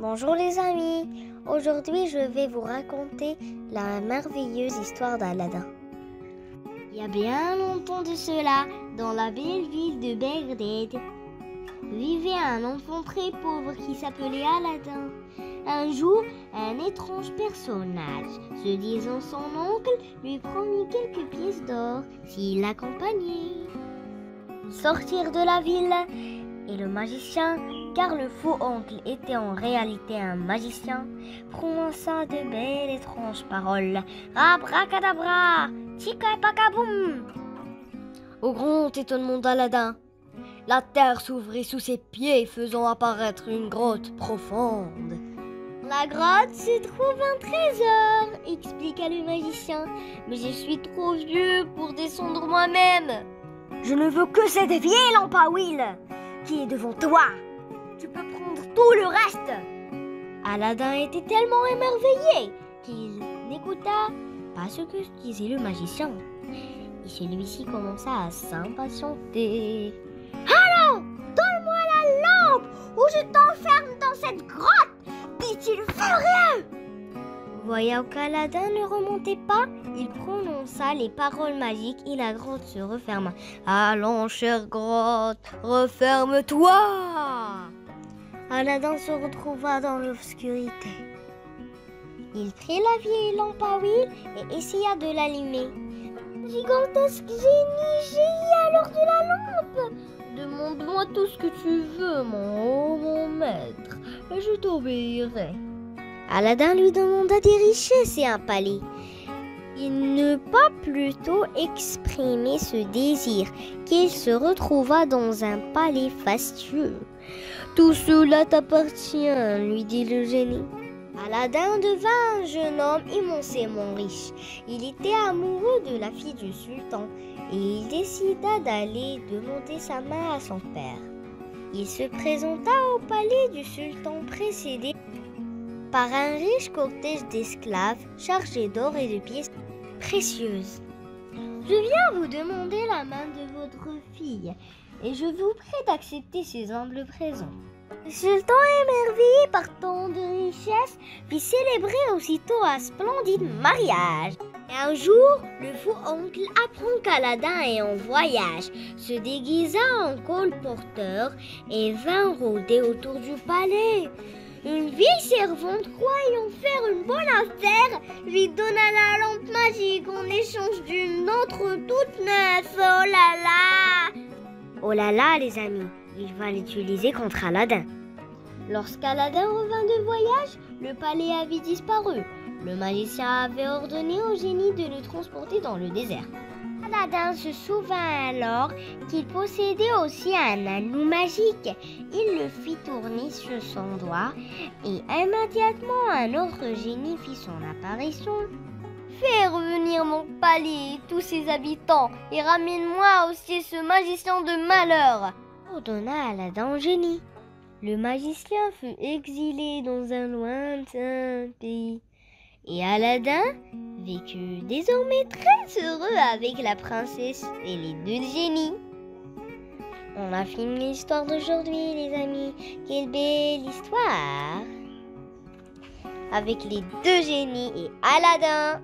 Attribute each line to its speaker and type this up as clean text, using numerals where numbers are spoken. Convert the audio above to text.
Speaker 1: Bonjour les amis, aujourd'hui je vais vous raconter la merveilleuse histoire d'Aladin. Il y a bien longtemps de cela, dans la belle ville de Bagdad, vivait un enfant très pauvre qui s'appelait Aladin. Un jour, un étrange personnage, se disant son oncle, lui promit quelques pièces d'or s'il l'accompagnait. Sortir de la ville et le magicien, car le faux oncle était en réalité un magicien, prononça de belles étranges paroles. Abracadabra, tchika-paka-boum. Au grand étonnement d'Aladin, la terre s'ouvrit sous ses pieds, faisant apparaître une grotte profonde. La grotte se trouve un trésor, expliqua le magicien, mais je suis trop vieux pour descendre moi-même. Je ne veux que cette vieille lampe à huile qui est devant toi. Tu peux prendre tout le reste. Aladin était tellement émerveillé qu'il n'écouta pas ce que disait le magicien. Et celui-ci commença à s'impatienter. Alors, donne-moi la lampe ou je t'enferme dans cette grotte, dit-il furieux. Voyant qu'Aladin ne remontait pas, il prononça les paroles magiques et la grotte se referma. Allons, chère grotte, referme-toi. Aladin se retrouva dans l'obscurité. Il prit la vieille lampe à huile et essaya de l'allumer. Gigantesque génie, jaillit alors de la lampe. Demande-moi tout ce que tu veux, mon maître, et je t'obéirai. Aladin lui demanda des richesses et un palais. Il ne pas plutôt exprimer ce désir qu'il se retrouva dans un palais fastueux. Tout cela t'appartient, lui dit le génie. Aladin devint un jeune homme immensément riche. Il était amoureux de la fille du sultan et il décida d'aller demander sa main à son père. Il se présenta au palais du sultan précédé par un riche cortège d'esclaves chargés d'or et de pièces précieuses. Je viens vous demander la main de votre fille et je vous prie d'accepter ces humbles présents. Le sultan, émerveillé par tant de richesses, fit célébrer aussitôt un splendide mariage. Et un jour, le faux oncle apprend qu'Aladin est en voyage, se déguisa en colporteur et vint rôder autour du palais. Une vieille servante, croyant faire une bonne affaire, lui donna la lampe magique en échange d'une autre toute neuve. Oh là là! Oh là là, les amis, il va l'utiliser contre Aladin. Lorsqu'Aladin revint de voyage, le palais avait disparu. Le magicien avait ordonné au génie de le transporter dans le désert. Aladin se souvint alors qu'il possédait aussi un anneau magique. Il le fit tourner sur son doigt et immédiatement un autre génie fit son apparition. Fais revenir mon palais et tous ses habitants et ramène-moi aussi ce magicien de malheur, ordonna Aladin au génie. Le magicien fut exilé dans un lointain pays. Et Aladin vécut désormais très heureux avec la princesse et les deux génies. On a fini l'histoire d'aujourd'hui, les amis. Quelle belle histoire! Avec les deux génies et Aladin.